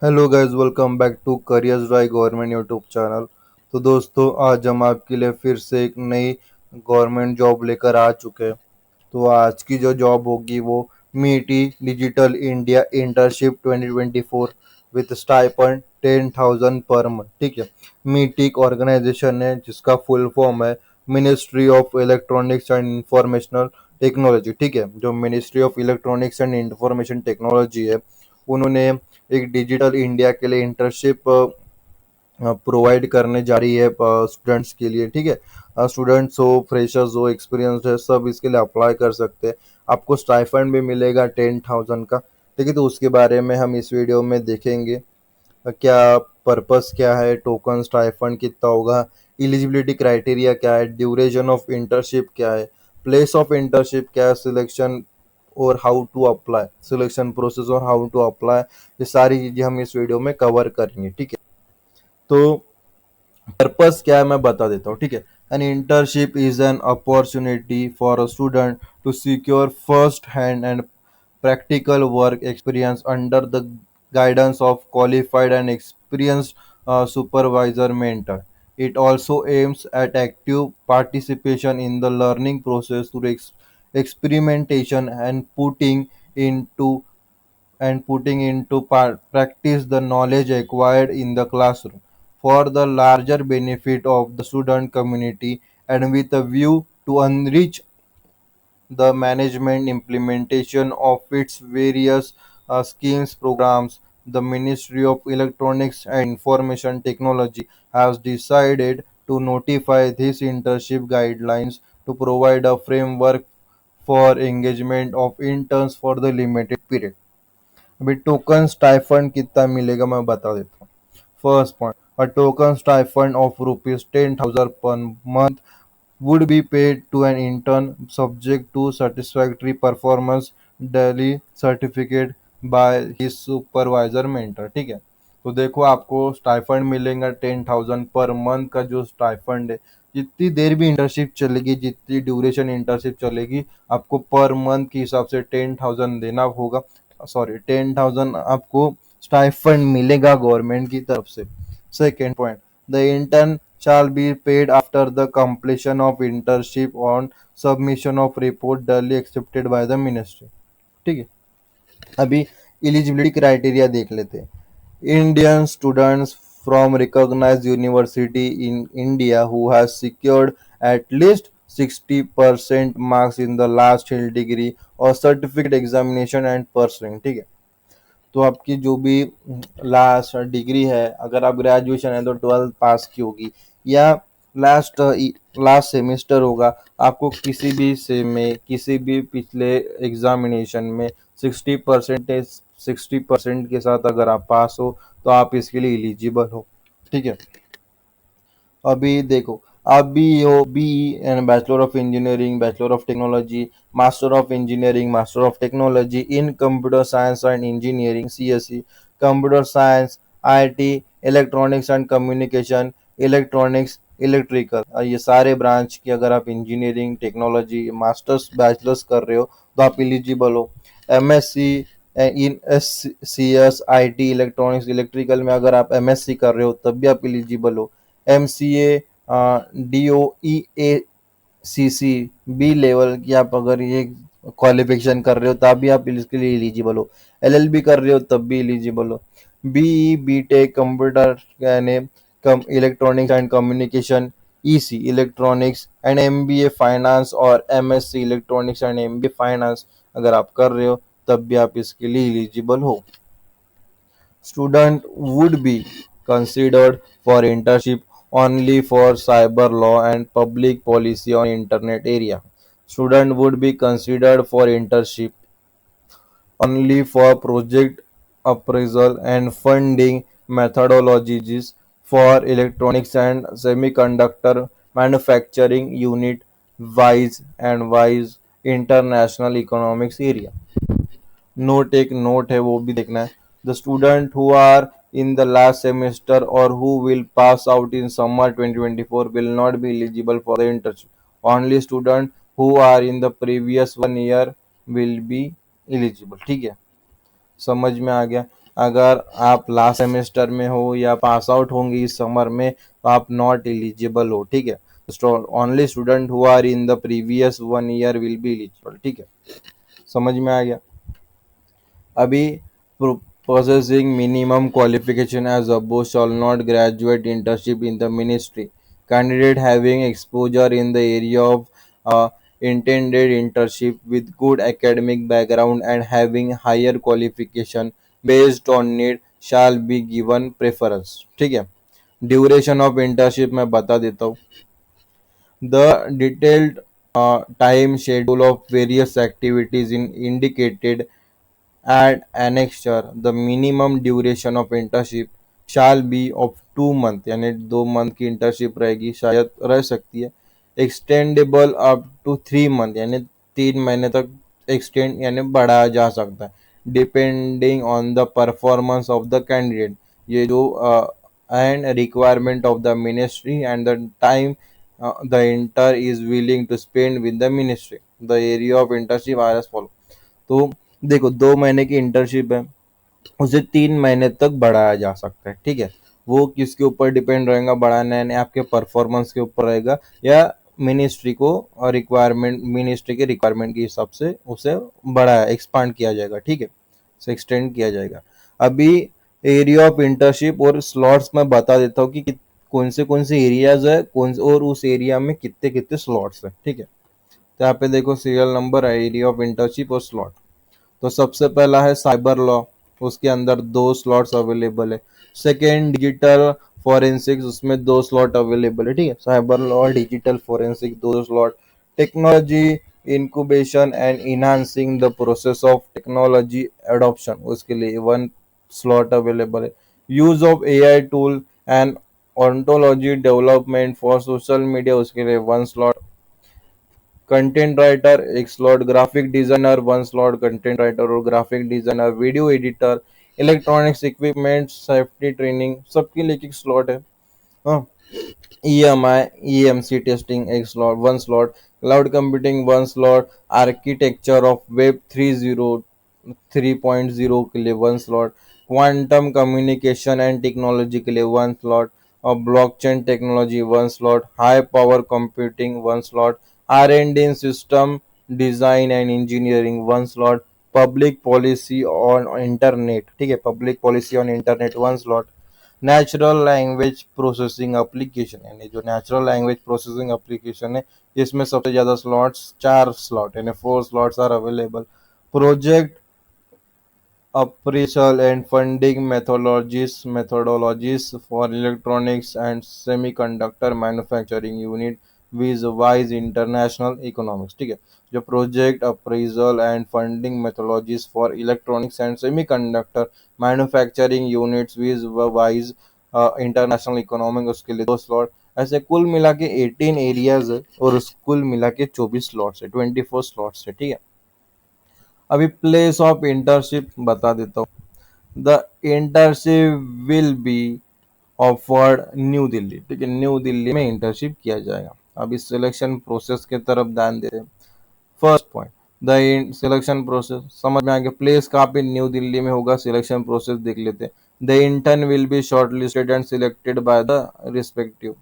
Hello guys, welcome back to careers dry government YouTube channel. तो दोस्तों, आज हम आपके लिए फिर से एक नई गवर्नमेंट जॉब लेकर आ चुके हैं। तो आज की जो जॉब होगी वो मीटी digital India internship 2024 with stipend 10,000 per month. ठीक है। मीटी एक ऑर्गेनाइजेशन है जिसका फुल फॉर्म है ministry of electronics and informational technology. ठीक है, जो ministry of electronics and information technology है, उन्होंने एक डिजिटल इंडिया के लिए इंटर्नशिप प्रोवाइड करने जा रही है स्टूडेंट्स के लिए। ठीक है, स्टूडेंट्स हो, फ्रेशर्स हो, एक्सपीरियंस है, सब इसके लिए अप्लाई कर सकते हैं। आपको स्टाइफंड भी मिलेगा 10,000 का। ठीक है, तो उसके बारे में हम इस वीडियो में देखेंगे। क्या पर्पस क्या है, टोकन स्टाइफंड कितना होगा, एलिजिबिलिटी क्राइटेरिया क्या है, ड्यूरेशन ऑफ इंटर्नशिप क्या है, प्लेस ऑफ इंटर्नशिप क्या है, सिलेक्शन और how to apply, selection process और हाउ टू अप्लाई, ये सारी चीजें हम इस वीडियो में कवर करेंगे। ठीक है, तो पर्पस क्या है मैं बता देता हूँ। ठीक है, an internship is an opportunity for a student to secure first hand and practical work experience under the guidance of qualified and experienced supervisor mentor. It also aims at active participation in the learning process through experimentation and putting into practice the knowledge acquired in the classroom for the larger benefit of the student community and with a view to enrich the management implementation of its various schemes programs. The Ministry of Electronics and Information Technology has decided to notify these internship guidelines to provide a framework for engagement of interns for the limited period. अभी token stipend कितना मिलेगा मैं बता देता हूँ। First point, a token stipend of rupees 10,000 per month would be paid to an intern subject to satisfactory performance daily certificate by his supervisor mentor। ठीक है, तो देखो आपको स्टाइफंड मिलेगा 10,000 पर मंथ का। जो स्टाइफंड है, जितनी देर भी इंटर्नशिप चलेगी, जितनी ड्यूरेशन इंटर्नशिप चलेगी, आपको पर मंथ के हिसाब से 10,000 देना होगा। सॉरी, 10,000 आपको स्टाइफंड मिलेगा गवर्नमेंट की तरफ से। Second point, the intern shall be paid after the completion of internship on submission of report duly accepted by the ministry। ठीक है, अभी एलिजिबिलिटी क्राइटेरिया देख लेते हैं। Indian students from recognised university in India who has secured at least 60% marks in the last held degree और certificate examination and pursuing. ठीक है, तो आपकी जो भी लास्ट डिग्री है, अगर आप ग्रेजुएशन है तो 12th पास की होगी, या लास्ट लास्ट सेमेस्टर होगा, आपको किसी भी सेम में किसी भी पिछले एग्जामिनेशन में 60% 60% के साथ अगर आप पास हो तो आप इसके लिए एलिजिबल हो। ठीक है, अभी देखो, आप बी हो B and bachelor of engineering, bachelor of technology, master of engineering, master of technology in computer science and engineering, CSC, computer science, IT, electronics and communication, electronics, electrical, ये सारे ब्रांच की अगर आप इंजीनियरिंग, टेक्नोलॉजी, मास्टर्स, बैचलर्स कर रहे हो तो आप एलिजिबल हो। MSc in S C S, I T, electronics, electrical में अगर आप एमएससी कर रहे हो तब भी आप एलिजिबल हो। एमसीए, डीओईएसीसी बी लेवल की आप अगर ये क्वालिफिकेशन कर रहे हो तब भी आप इसके लिए एलिजिबल हो। एलएलबी कर रहे हो तब भी एलिजिबल हो। बीई, बीटेक, कंप्यूटर यानी कम electronics and communication, EC electronics and MBA finance और MSc electronics and MBA finance अगर आप कर रहे हो तब भी आप इसके लिए एलिजिबल हो। Student would be considered for internship only for cyber law and public policy on internet area. Student would be considered for internship only for project appraisal and funding methodologies for electronics and semiconductor manufacturing unit wise and wise international economics area। Note एक note है वो भी देखना है। The student who are in the last semester और who will pass out in summer 2024 will not be eligible for the internship. Only student who are in the previous 1 year will be eligible. ठीक है, समझ में आ गया। अगर आप last semester में हो या पास आउट होंगे इस समर में तो आप नॉट एलिजिबल हो, ठीक है। Only student who are in the previous 1 year will be eligible, ठीक है। समझ में आ गया। अभी possessing minimum qualification as above shall not graduate internship in the ministry. Candidate having exposure in the area of intended internship with good academic background and having higher qualification based on need shall be given preference, ठीक है। Duration of internship मैं बता देता हूँ। The detailed time schedule of various activities in indicated at annexure. The minimum duration of internship shall be of 2 month, यानी 2 month की internship रहेगी, शायद रह सकती है। एक्सटेंडेबल अप टू 3 मंथ, यानी 3 महीने तक एक्सटेंड यानी बढ़ाया जा सकता है, depending on the performance of the candidate. ये जो and requirement of the ministry and the time the intern is willing to spend with the ministry. The area of internship are as follow. तो देखो, 2 महीने की internship है, उसे 3 महीने तक बढ़ाया जा सकता है, ठीक है। वो किसके ऊपर डिपेंड रहेगा बढ़ाना है, आपके परफॉर्मेंस के ऊपर रहेगा या मिनिस्ट्री को रिक्वायरमेंट, मिनिस्ट्री के रिक्वायरमेंट के हिसाब से उसे बढ़ाया एक्सपांड किया जाएगा, ठीक है, उसे एक्सटेंड किया जाएगा। अभी एरिया ऑफ इंटर्नशिप और स्लॉट्स में बता देता हूँ कि कौन से एरियाज है, कौन से और उस एरिया में कितने कितने स्लॉट्स है, ठीक है। तो यहाँ पे देखो सीरियल नंबर है, एरिया ऑफ इंटर्नशिप और स्लॉट। तो सबसे पहला है साइबर लॉ, उसके अंदर 2 स्लॉट्स अवेलेबल है। सेकेंड डिजिटल फॉरेंसिक्स, उसमें 2 स्लॉट अवेलेबल है, ठीक है। साइबर लॉ और digital forensic 2 slot. Technology incubation and enhancing the process of technology adoption, उसके लिए 1 स्लॉट अवेलेबल है। Use of AI tool and ontology development for social media, उसके लिए 1 slot. Content writer 1 slot. Graphic designer 1 slot. Content writer और graphic designer. Video editor, electronics equipment, safety training, सबके लिए 1 slot है। हाँ। EMI, EMC testing 1 slot. Cloud computing 1 slot. Architecture of web 3.0 के लिए 1 slot. Quantum communication and technology के लिए 1 slot. और blockchain technology 1 slot. High power computing 1 slot. R&D in system design and engineering 1 slot. Public policy on internet, ठीक है, public policy on internet 1 slot. Natural language processing application, यानी जो natural language processing application है इसमें सबसे ज्यादा slots 4 slot, यानी 4 slots are available. Project appraisal and funding methodologies for electronics and semiconductor manufacturing unit with wise international economics, ठीक है। जो project appraisal and funding methodologies for electronics and semiconductor manufacturing units with wise international economic, उसके लिए 2 slot. ऐसे कुल मिला के 18 areas है और उस कुल मिला के 24 स्लॉट्स है, 24 स्लॉट्स है, ठीक है। अभी प्लेस ऑफ इंटर्नशिप बता देता हूँ। The internship will be offered new Delhi, ठीक है, न्यू दिल्ली में इंटर्नशिप किया जाएगा। अभी सिलेक्शन प्रोसेस के तरफ ध्यान देते हैं। First point, the selection process समझ में आ गया। प्लेस कहाँ पे, न्यू दिल्ली में होगा। सिलेक्शन प्रोसेस देख लेते हैं। The intern will be short listed and selected by the respective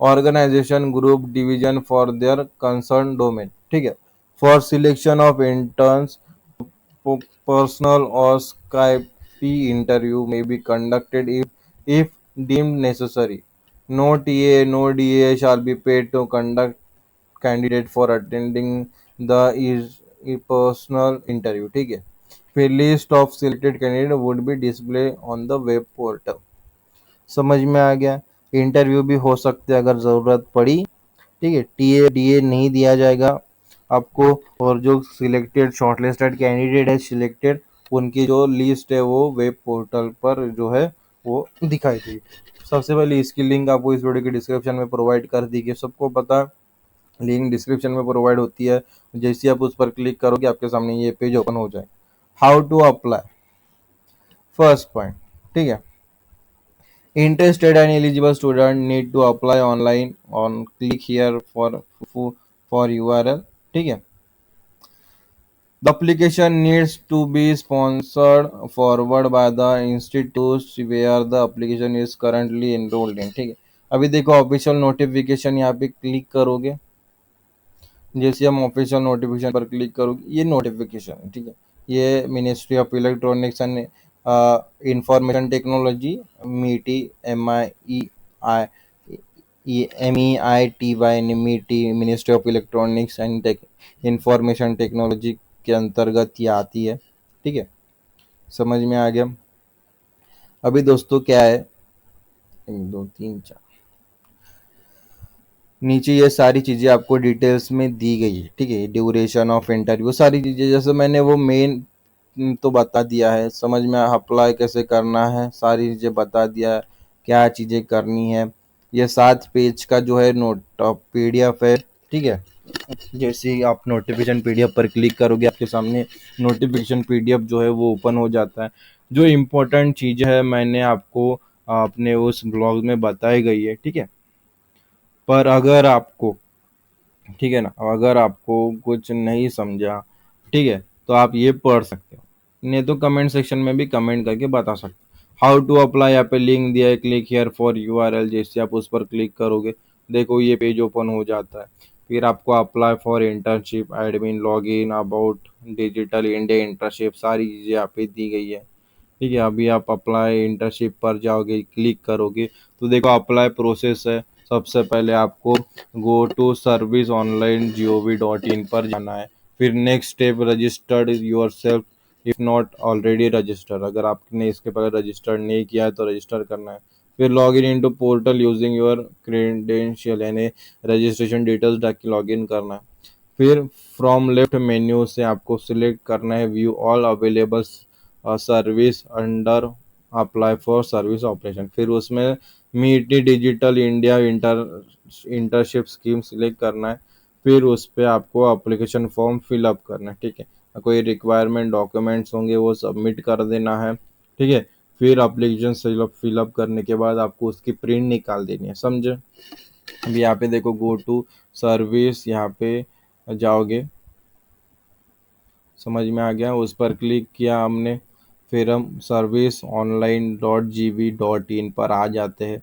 organization group division for their concerned domain, ठीक है। For selection of interns, personal or Skype interview may be conducted if deemed necessary. No TA, no DA shall be paid to conduct candidate for attending the personal interview, ठीक है। फिर list of selected candidate would be displayed on the web portal। समझ में आ गया। Interview भी हो सकते हैं अगर ज़रूरत पड़ी, ठीक है। टीए डीए नहीं दिया जाएगा आपको। और जो सिलेक्टेड शॉर्टलिस्टेड कैंडिडेट है सिलेक्टेड, उनकी जो लिस्ट है वो वेब पोर्टल पर जो है वो दिखाई देगी। सबसे पहले इसकी लिंक आपको इस वीडियो के डिस्क्रिप्शन में प्रोवाइड कर दी गई, सबको पता है लिंक डिस्क्रिप्शन में प्रोवाइड होती है। जैसे आप उस पर क्लिक करोगे आपके सामने ये पेज ओपन हो जाए। How to apply, first point, ठीक है। Interested and eligible student need to apply online on click here for URL, ठीक है। The application needs to be sponsored forward by the institutes where the application is currently enrolled in। ठीक है, अभी देखो official notification यहाँ पे click करोगे, जैसे हम ऑफिशियल नोटिफिकेशन पर क्लिक करोगे ये नोटिफिकेशन है। ठीक है, ये ministry of electronics and information technology, मीटी, MEITY, मीटी, ministry of electronics and information technology के अंतर्गत ये आती है। ठीक है, समझ में आ गया। अभी दोस्तों क्या है, 1 2 3 4, नीचे ये सारी चीज़ें आपको डिटेल्स में दी गई है। ठीक है, ड्यूरेशन ऑफ इंटरव्यू, सारी चीज़ें जैसे मैंने वो मेन तो बता दिया है, समझ में अप्लाई कैसे करना है सारी चीज़ें बता दिया है, क्या चीज़ें करनी है। ये 7 पेज का जो है नोट PDF है। ठीक है, जैसे ही आप नोटिफिकेशन PDF पर क्लिक करोगे आपके सामने नोटिफिकेशन PDF जो है वो ओपन हो जाता है। जो इम्पोर्टेंट चीज़ है मैंने आपको अपने उस ब्लॉग में बताई गई है। ठीक है, पर अगर आपको, ठीक है ना, अगर आपको कुछ नहीं समझा, ठीक है, तो आप ये पढ़ सकते हो, नहीं तो कमेंट सेक्शन में भी कमेंट करके बता सकते हो। हाउ टू अप्लाई, यहाँ पे लिंक दिया है, क्लिक हियर फॉर URL, जैसे आप उस पर क्लिक करोगे देखो ये पेज ओपन हो जाता है। फिर आपको apply for internship, admin, log in, about, digital India internship, सारी चीज़ें यहाँ पे दी गई है। ठीक है, अभी आप अप्लाई इंटर्नशिप पर जाओगे, क्लिक करोगे तो देखो अप्लाई प्रोसेस है। सबसे पहले आपको go to service online gov.in पर जाना है। फिर next step, registered your self if not already registered, अगर आपने इसके पहले रजिस्टर्ड नहीं किया है तो रजिस्टर करना है। फिर log in into portal using your credential, यानी रजिस्ट्रेशन डिटेल्स डाल के लॉग इन करना है। फिर फ्रॉम लेफ्ट मेन्यू से आपको सिलेक्ट करना है view all available service under apply for service operation. फिर उसमें मीटी digital India internship scheme select करना है। फिर उस पर आपको एप्लीकेशन फॉर्म फिलअप करना है। ठीक है, कोई रिक्वायरमेंट डॉक्यूमेंट्स होंगे वो सबमिट कर देना है। ठीक है, फिर एप्लीकेशन फिलअप करने के बाद आपको उसकी प्रिंट निकाल देनी है, समझे। अभी यहाँ पे देखो गो टू सर्विस, यहाँ पे जाओगे, समझ में आ गया, उस पर क्लिक किया हमने। फिर हम सर्विस ऑनलाइन .gv.in पर आ जाते हैं।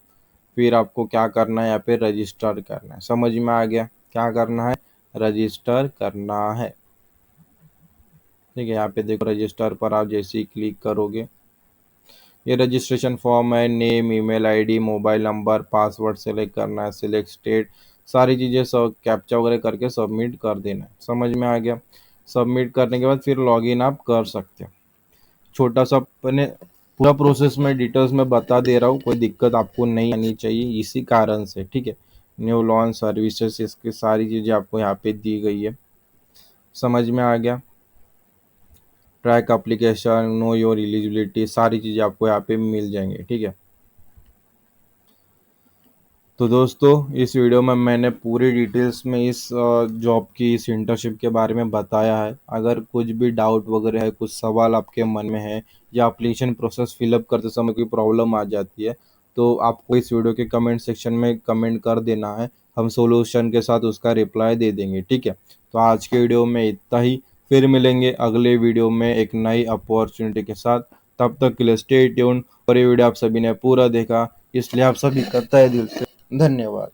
फिर आपको क्या करना है, यहाँ पे रजिस्टर करना है, समझ में आ गया क्या करना है, रजिस्टर करना है। ठीक है, यहाँ पे देखो रजिस्टर पर आप जैसे ही क्लिक करोगे ये रजिस्ट्रेशन फॉर्म है, name, email ID, mobile number, password select करना है, सिलेक्ट स्टेट, सारी चीज़ें सब कैप्चा वगैरह करके सबमिट कर देना है, समझ में आ गया। सबमिट करने के बाद फिर लॉगिन आप कर सकते हो। छोटा सा मैंने पूरा प्रोसेस में डिटेल्स में बता दे रहा हूँ, कोई दिक्कत आपको नहीं आनी चाहिए इसी कारण से। ठीक है, न्यू लॉन्च सर्विसेज, इसकी सारी चीज़ें आपको यहाँ पे दी गई है, समझ में आ गया। Track application, know your eligibility, सारी चीज़ें आपको यहाँ पे मिल जाएंगे। ठीक है, तो दोस्तों इस वीडियो में मैंने पूरी डिटेल्स में इस जॉब की, इस इंटर्नशिप के बारे में बताया है। अगर कुछ भी डाउट वगैरह है, कुछ सवाल आपके मन में है, या एप्लीकेशन प्रोसेस फिलअप करते समय कोई प्रॉब्लम आ जाती है तो आपको इस वीडियो के कमेंट सेक्शन में कमेंट कर देना है, हम सोल्यूशन के साथ उसका रिप्लाई दे देंगे। ठीक है, तो आज के वीडियो में इतना ही, फिर मिलेंगे अगले वीडियो में एक नई अपॉर्चुनिटी के साथ। तब तक के लिए स्टे ट्यून। और ये वीडियो आप सभी ने पूरा देखा इसलिए आप सभी का तहे दिल से धन्यवाद।